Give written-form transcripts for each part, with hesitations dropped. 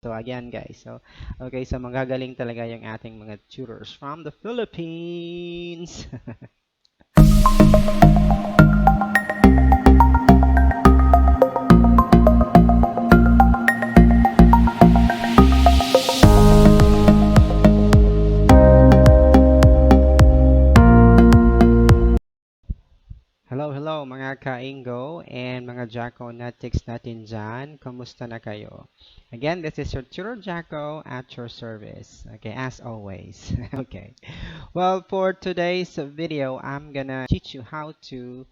So again guys, okay, so magagaling talaga yung ating mga tutors from the Philippines. Hello mga ka-Engoo and mga Jacko natics natin dyan. Kamusta na kayo? Again, this is your Tutor Jacko at your service. Okay, as always. Okay. Well, for today's video, I'm gonna teach you how to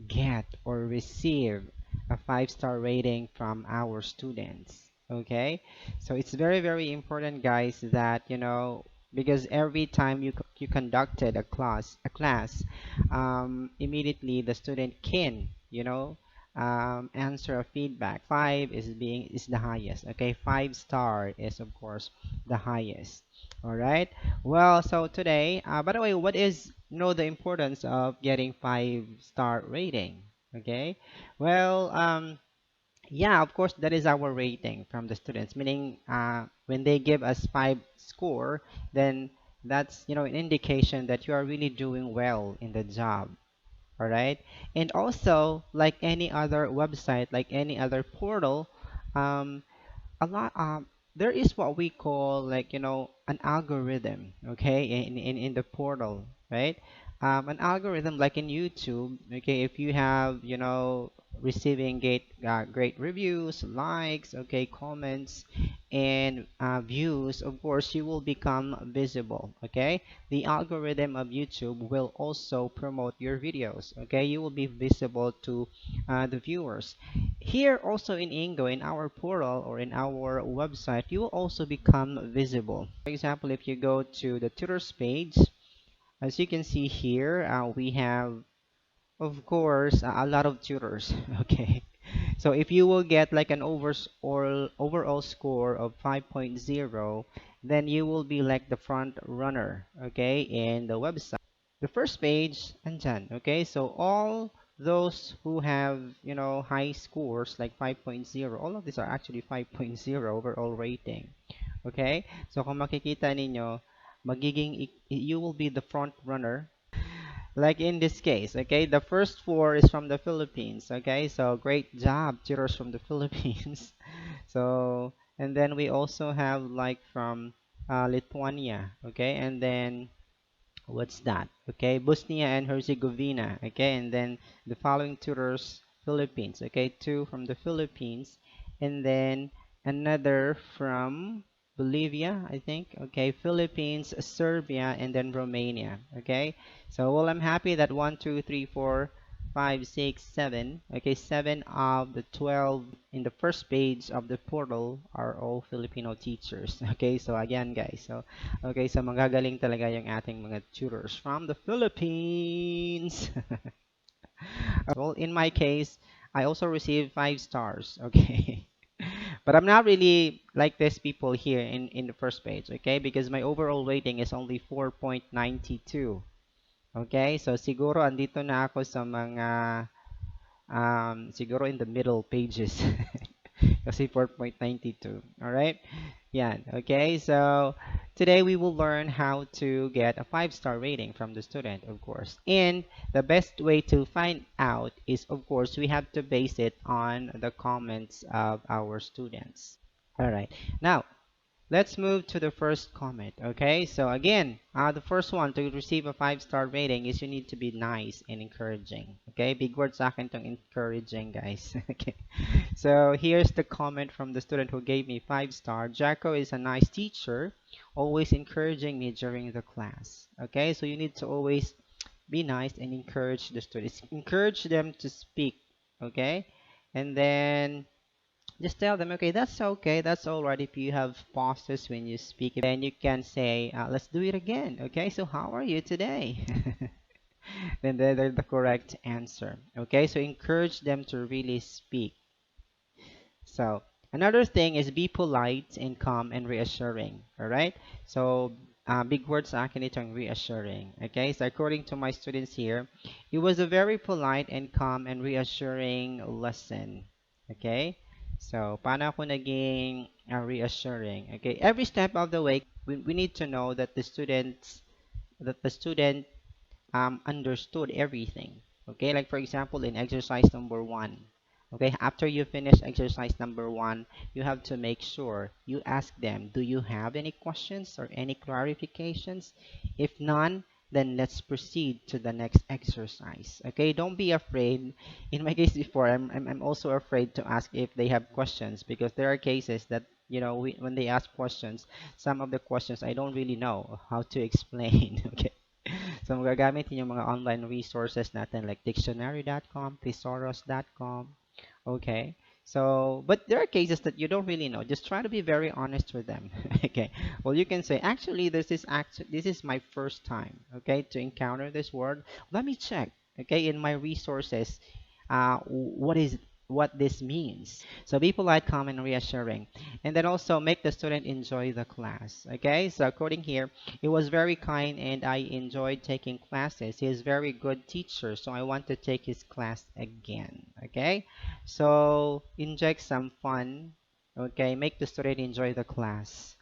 get or receive a 5-star rating from our students. Okay, so it's very important, guys, that because every time you conducted a class, immediately the student can answer a feedback. Five is the highest. Okay, 5-star is of course the highest. All right. Well, so today, by the way, what is the importance of getting 5-star rating? Okay. Well, yeah, of course, that is our rating from the students. Meaning, when they give us 5 score, then that's an indication that you are really doing well in the job. All right. And also, like any other website, like any other portal, um, a lot there is what we call, like, an algorithm, okay, in the portal, right? An algorithm like in YouTube. Okay, if you have receiving great reviews, likes, okay, comments, and views, of course you will become visible. Okay, the algorithm of YouTube will also promote your videos. Okay, you will be visible to the viewers. Here also in Engoo, in our portal or in our website, you will also become visible. For example, if you go to the tutors page, as you can see here, we have, of course, a lot of tutors. Okay, so if you will get like an overall score of 5.0, then you will be like the front runner, okay, in the website. The first page, andyan, okay? So all those who have, high scores like 5.0, all of these are actually 5.0 overall rating, okay? So kung makikita ninyo, you will be the front runner. Like in this case, okay? The first four is from the Philippines, okay? So great job, tutors from the Philippines. So, and then we also have like from Lithuania, okay? And then what's that? Okay, Bosnia and Herzegovina. Okay, and then the following tutors, Philippines. Okay, two from the Philippines, and then another from Bolivia, I think. Okay, Philippines, Serbia, and then Romania. Okay, so well, I'm happy that 1, 2, 3, 4, 5, 6, 7. Okay, 7 of the 12 in the first page of the portal are all Filipino teachers. Okay, so again, guys, okay, so magagaling talaga yung ating mga tutors from the Philippines. Well, in my case, I also received 5 stars. Okay. But I'm not really like these people here in the first page, okay? Because my overall rating is only 4.92. Okay? So siguro andito na ako sa mga siguro in the middle pages. Kasi 4.92. All right? Yeah. Okay. So today we will learn how to get a 5-star rating from the student, of course. And the best way to find out is, of course, we have to base it on the comments of our students. All right. Now, let's move to the first comment. Okay, so again, the first one to receive a 5-star rating is you need to be nice and encouraging. Okay, big word sa akin tong encouraging, guys. Okay, so here's the comment from the student who gave me 5-star. Jacko is a nice teacher, always encouraging me during the class. Okay, so you need to always be nice and encourage the students. Encourage them to speak. Okay, and then just tell them, okay, that's okay, that's all right. If you have pauses when you speak, then you can say, let's do it again. Okay, so how are you today? Then they're the correct answer. Okay, so encourage them to really speak. So another thing is be polite and calm and reassuring. All right, so big words sa akin itong reassuring. Okay, so according to my students here, it was a very polite and calm and reassuring lesson. Okay, So, paano ako naging reassuring? Okay, every step of the way, we need to know that the student understood everything. Okay, like for example, in exercise number one. Okay, after you finish exercise number one, you have to make sure you ask them, do you have any questions or any clarifications? If none, then let's proceed to the next exercise. Okay, don't be afraid. In my case before, I'm also afraid to ask if they have questions because there are cases that when they ask questions, some of the questions I don't really know how to explain. Okay, so magagamit yung mga online resources natin like dictionary.com, thesaurus.com. Okay. So, but there are cases that you don't really know. Just try to be very honest with them. Okay. Well, you can say, actually, this is my first time, okay, to encounter this word. Let me check, okay, in my resources, what this means. So be polite, calm, and reassuring, and then also make the student enjoy the class. Okay. So according here, he was very kind, and I enjoyed taking classes. He is very good teacher, so I want to take his class again. Okay. So, inject some fun. Okay, make the student enjoy the class.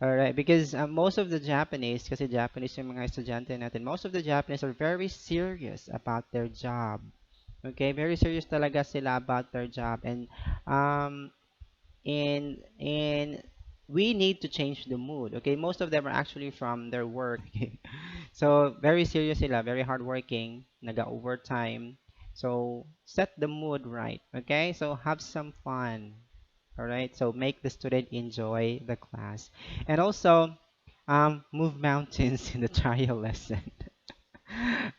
Alright, because most of the Japanese, kasi Japanese yung mga estudyante natin, most of the Japanese are very serious about their job. Okay, very serious talaga sila about their job. Um, and we need to change the mood. Okay, most of them are actually from their work. So, very serious sila, very hardworking, naga-overtime. So, set the mood right, okay? So, have some fun, all right? So, make the student enjoy the class. And also, move mountains in the trial lesson.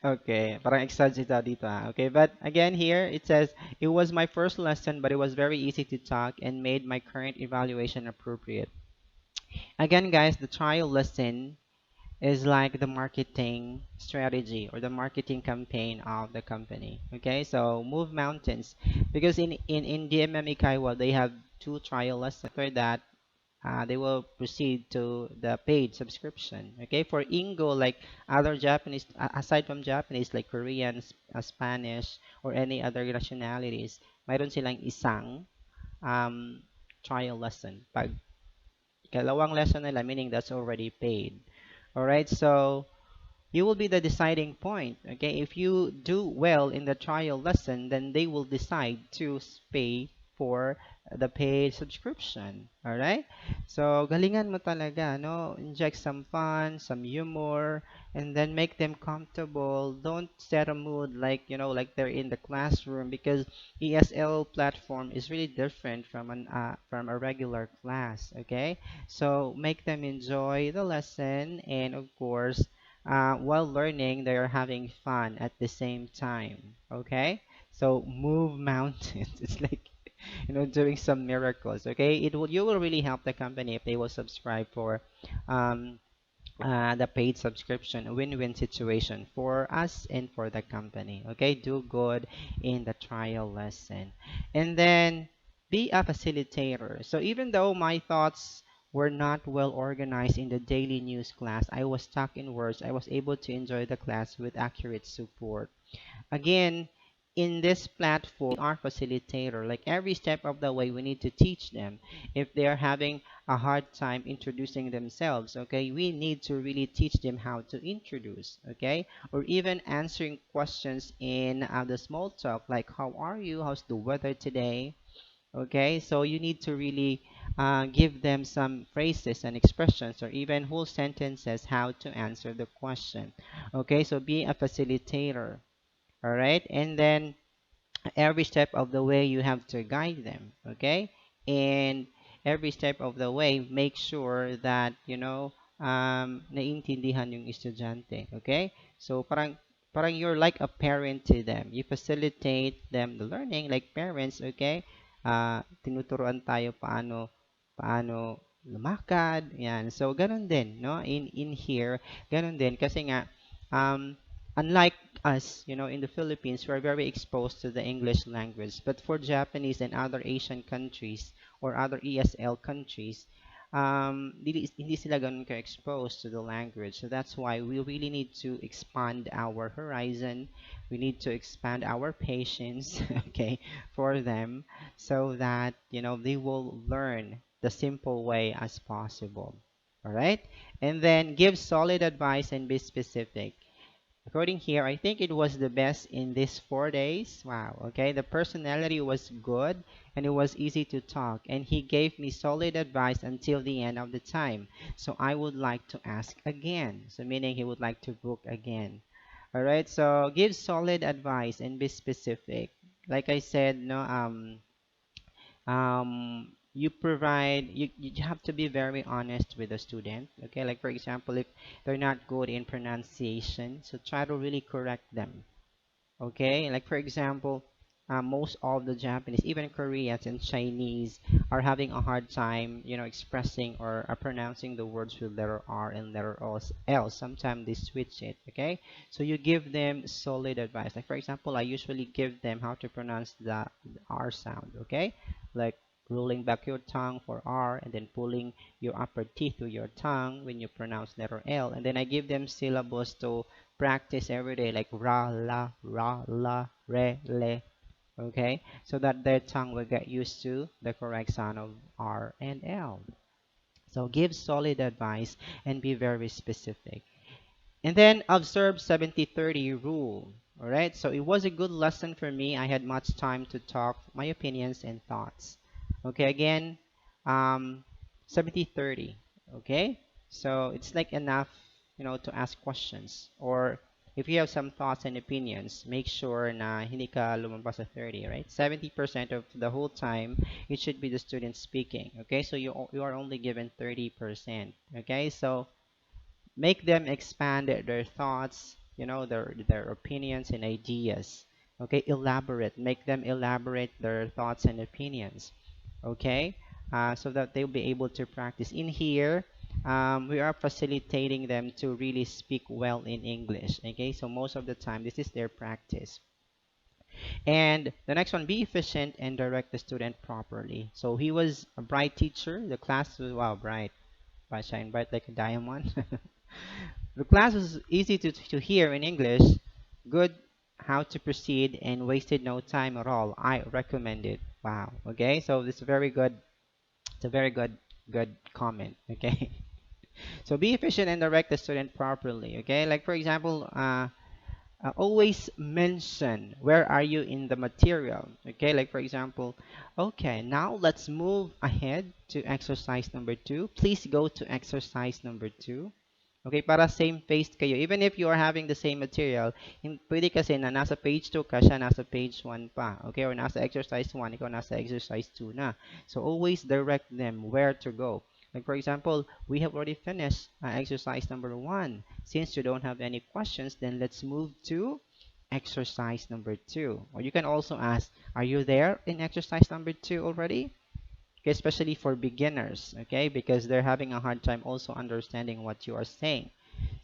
Okay, parang exaggerate dito Okay, but again here, it says, it was my first lesson, but it was very easy to talk and made my current evaluation appropriate. Again, guys, the trial lesson is like the marketing strategy or the marketing campaign of the company. Okay, so move mountains because in DMME Kaiwa they have two trial lessons. After that, they will proceed to the paid subscription. Okay, for Engoo, like other Japanese, aside from Japanese, like Korean, Spanish, or any other nationalities, mayroon silang isang um, trial lesson. Pag kalawang lesson nila, meaning that's already paid. All right, so you will be the deciding point. Okay, if you do well in the trial lesson, then they will decide to pay for the paid subscription. All right, so galingan mo talaga, no? Inject some fun, some humor, and then make them comfortable. Don't set a mood like like they're in the classroom because ESL platform is really different from a regular class. Okay, so make them enjoy the lesson, and of course while learning, they are having fun at the same time. Okay, so move mountains. It's like doing some miracles. Okay, you will really help the company if they will subscribe for um, the paid subscription. A win-win situation for us and for the company. Okay, do good in the trial lesson, and then be a facilitator. So even though my thoughts were not well organized in the daily news class, I was stuck in words. I was able to enjoy the class with accurate support. Again, in this platform, we are facilitator. Like every step of the way, we need to teach them. If they are having a hard time introducing themselves, okay, we need to really teach them how to introduce, okay, or even answering questions in the small talk, like how are you? How's the weather today? Okay, so you need to really give them some phrases and expressions or even whole sentences how to answer the question. Okay, so be a facilitator. All right, and then every step of the way you have to guide them. Okay, and every step of the way make sure that naiintindihan yung estudyante. Okay, so parang you're like a parent to them. You facilitate them the learning like parents. Okay, tinuturuan tayo paano lumakad. Yan, so ganun din, no, in here ganun din kasi nga um unlike us, in the Philippines, we're very exposed to the English language. But for Japanese and other Asian countries or other ESL countries, hindi sila ganun ka-exposed to the language. So that's why we really need to expand our horizon. We need to expand our patience, okay, for them, so that, they will learn the simple way as possible. All right? And then give solid advice and be specific. According here, I think it was the best in these 4 days. Wow, okay. The personality was good and it was easy to talk. And he gave me solid advice until the end of the time. So I would like to ask again. So meaning he would like to book again. All right, so give solid advice and be specific. Like I said, no, you provide you have to be very honest with the student, okay? Like for example, if they're not good in pronunciation, so try to really correct them, okay? Like for example, most of the Japanese, even Koreans and Chinese, are having a hard time, expressing or pronouncing the words with letter R and letter L. Sometimes they switch it, okay? So you give them solid advice. Like for example, I usually give them how to pronounce the R sound, okay? Like rolling back your tongue for R and then pulling your upper teeth to your tongue when you pronounce letter L. And then I give them syllables to practice every day, like ra, la, re, le, okay? So that their tongue will get used to the correct sound of R and L. So give solid advice and be very specific. And then observe 70/30 rule. All right, so it was a good lesson for me. I had much time to talk my opinions and thoughts. Okay, again, um, 70/30. Okay, so it's like enough, to ask questions. Or if you have some thoughts and opinions, make sure na hindi ka lumabas sa 30, right? 70% of the whole time, it should be the student speaking. Okay, so you are only given 30%. Okay, so make them expand their thoughts, their opinions and ideas. Okay, elaborate, make them elaborate their thoughts and opinions. Okay, so that they'll be able to practice in here. We are facilitating them to really speak well in English. Okay, so most of the time this is their practice. And the next one, be efficient and direct the student properly. So he was a bright teacher. The class was, wow, bright, shine bright like a diamond. The class was easy to hear in English, good how to proceed, and wasted no time at all. I recommend it. Wow. Okay, so this is very good. It's a very good comment. Okay, so be efficient and direct the student properly. Okay, like for example, always mention where are you in the material. Okay, like for example, okay, now let's move ahead to exercise number 2. Please go to exercise number 2. Okay, para same paced kayo. Even if you are having the same material, pwede kasi na nasa page 2 ka, siya nasa page 1 pa. Okay, or nasa exercise 1, ikaw nasa exercise 2 na. So always direct them where to go. Like for example, we have already finished exercise number 1. Since you don't have any questions, then let's move to exercise number 2. Or you can also ask, are you there in exercise number 2 already? Okay, especially for beginners, okay, because they're having a hard time also understanding what you are saying.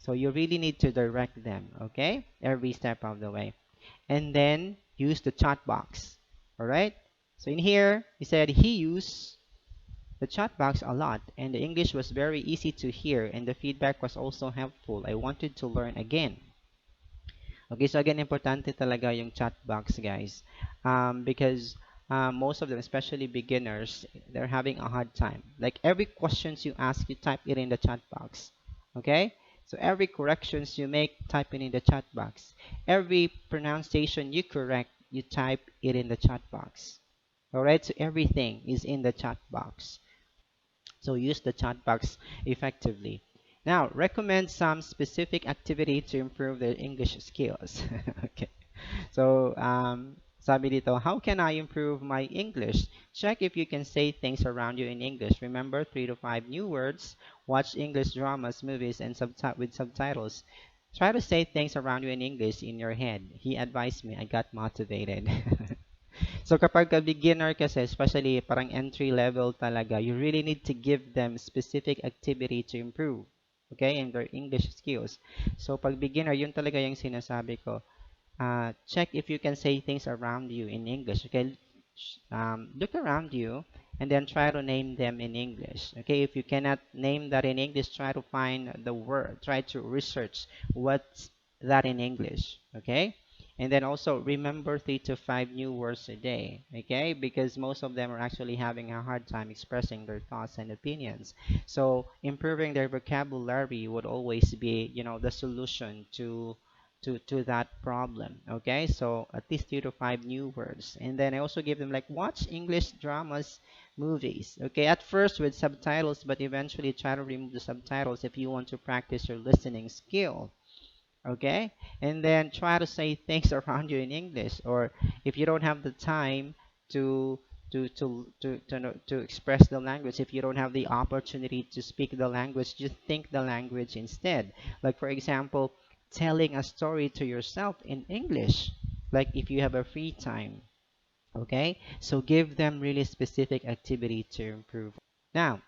So you really need to direct them, okay, every step of the way. And then use the chat box. All right, so in here he said he used the chat box a lot and the English was very easy to hear and the feedback was also helpful. I wanted to learn again. Okay, so again, importante talaga yung chat box, guys. Because most of them, especially beginners, they're having a hard time. Like every questions you ask, you type it in the chat box. Okay? So every corrections you make, type it in the chat box. Every pronunciation you correct, you type it in the chat box. Alright, so everything is in the chat box. So use the chat box effectively. Now, recommend some specific activity to improve their English skills. Okay. So, sabi dito, how can I improve my English? Check if you can say things around you in English. Remember, 3 to 5 new words. Watch English dramas, movies, and with subtitles. Try to say things around you in English in your head. He advised me. I got motivated. So kapag ka beginner kasi, especially parang entry level talaga, you really need to give them specific activity to improve, okay, in their English skills. So pag beginner, yun talaga yung sinasabi ko. Check if you can say things around you in English, okay? Look around you and then try to name them in English. Okay, if you cannot name that in English, try to find the word, try to research what's that in English. Okay, and then also remember 3 to 5 new words a day. Okay, because most of them are actually having a hard time expressing their thoughts and opinions. So improving their vocabulary would always be, the solution to that problem. Okay, so at least 3 to 5 new words, and then I also give them like watch English dramas, movies. Okay, at first with subtitles, but eventually try to remove the subtitles if you want to practice your listening skill. Okay, and then try to say things around you in English, or if you don't have the time to to express the language, if you don't have the opportunity to speak the language, just think the language instead. Like for example, telling a story to yourself in English, like if you have a free time. Okay, so give them really specific activity to improve. Now,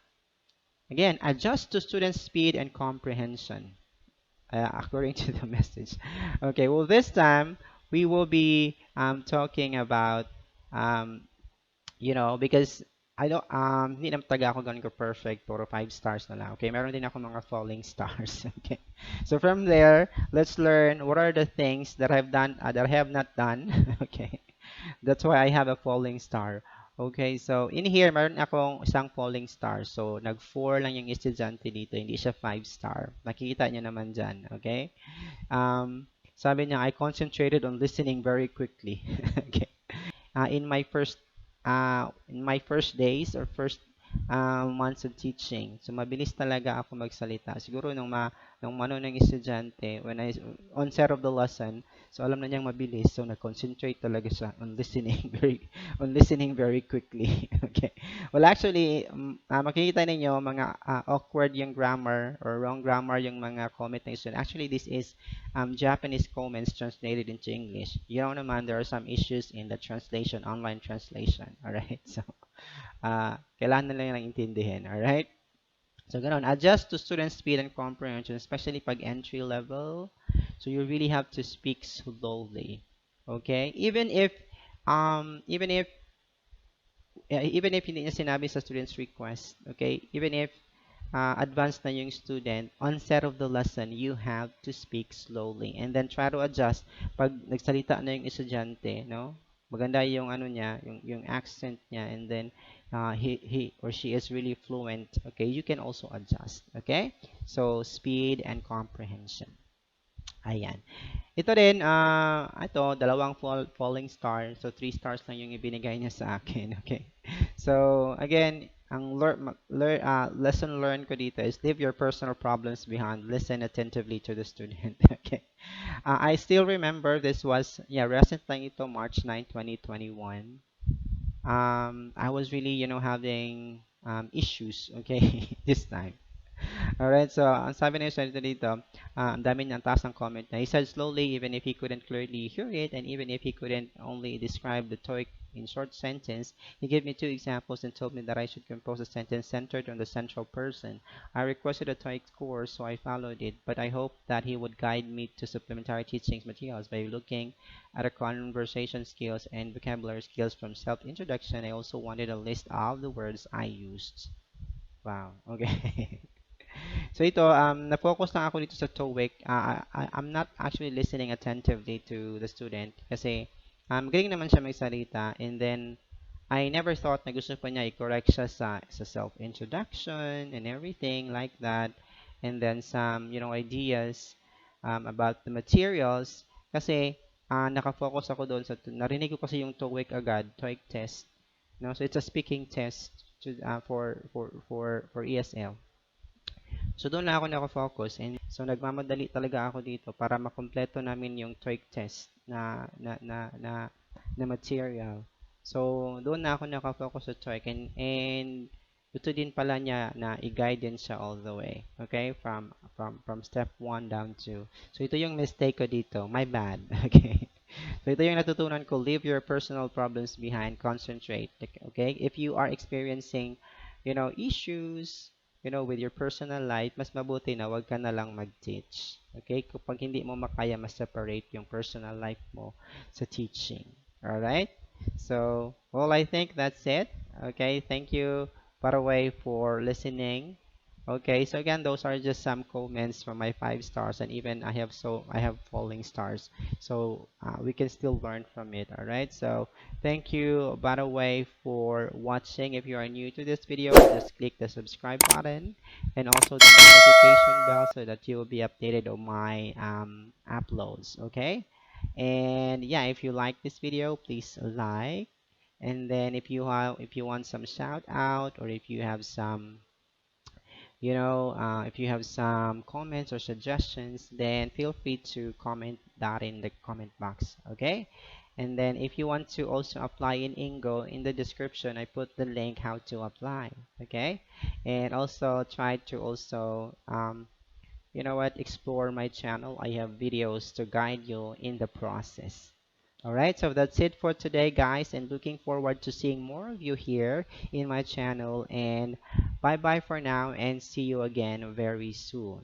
again, adjust to student speed and comprehension, according to the message. Okay, well, this time we will be talking about, um, because I don't, hindi naman taga ako ganun ko perfect, puro 5 stars na lang. Okay, meron din ako mga falling stars. Okay, so from there, let's learn what are the things that I've done, that I have not done. Okay, that's why I have a falling star. Okay, so in here, meron akong isang falling star. So, nag-4 lang yung estudyante dito, hindi siya 5 star. Nakikita niyo naman dyan, okay? Sabi niya, I concentrated on listening very quickly. Okay. In my first days or first months of teaching, so mabilis talaga ako magsalita. Siguro nung ng estudyante, when I onset of the lesson, so alam na niyang mabilis, so nag-concentrate talaga siya on listening very quickly. Okay. Well, actually, makikita ninyo mga awkward yung grammar or wrong grammar yung mga comment ng student. Actually, this is Japanese comments translated into English. Naman, there are some issues in the translation, online translation. Alright? So, kailangan na lang intindihin. Alright? So, ganun. Adjust to student speed and comprehension, especially pag entry level. So, you really have to speak slowly. Okay? Even if hindi niya sinabi sa student's request, okay? Even if advanced na yung student, onset of the lesson, you have to speak slowly and then try to adjust pag nagsalita na yung estudyante, no? Maganda yung ano niya, yung accent niya, and then he or she is really fluent. Okay, you can also adjust. Okay, so speed and comprehension. Ayan. Ito din, dalawang falling star. So, 3 stars lang yung ibinigay niya sa akin. Okay. So, again, ang lesson learned ko dito is leave your personal problems behind. Listen attentively to the student. Okay. I still remember this was, recent lang ito, March 9, 2021. I was really, having issues, okay, this time. Alright, so ang sabi na yung dito, ang dami niyang taas ng comment na he said slowly even if he couldn't clearly hear it and even if he couldn't only describe the TOEIC in short sentence, he gave me 2 examples and told me that I should compose a sentence centered on the central person. I requested a TOEIC course, so I followed it, but I hope that he would guide me to supplementary teaching materials by looking at the conversation skills and vocabulary skills from self-introduction. I also wanted a list of the words I used. Wow, okay. So ito, na-focus lang ako dito sa TOEIC. I'm not actually listening attentively to the student kasi galing naman siya magsalita, and then I never thought na gusto pa niya i-correct siya sa self-introduction and everything like that, and then some, ideas about the materials kasi nakafocus ako doon sa narinig ko kasi yung TOEIC agad, TOEIC test. No, so it's a speaking test to, for ESL. So doon lang ako naka-focus, and so nagmamadali talaga ako dito para makumpleto namin yung TOEIC test na material. So doon na ako naka-focus sa TOEIC, and ito din pala niya na i-guide din siya all the way. Okay? From step 1 down to. So ito yung mistake ko dito. My bad. Okay? So ito yung natutunan ko, leave your personal problems behind, concentrate. Okay? If you are experiencing, issues, with your personal life, mas mabuti na wag ka na lang mag-teach. Okay? Kapag hindi mo makaya, mas separate yung personal life mo sa teaching. Alright? So, well, I think that's it. Okay, thank you, by the way, for listening. Okay, so again, those are just some comments from my 5 stars, and even I have falling stars, so we can still learn from it. All right, so thank you, by the way, for watching. If you are new to this video, just click the subscribe button and also the notification bell so that you will be updated on my uploads. Okay, and yeah, if you like this video, please like. And then if you want some shout out, or if you have some, if you have some comments or suggestions, then feel free to comment that in the comment box. Okay, and then if you want to also apply in Engoo, in the description I put the link how to apply. Okay, and also try to also explore my channel. I have videos to guide you in the process. All right, so that's it for today, guys, and looking forward to seeing more of you here in my channel. And bye bye for now, and see you again very soon.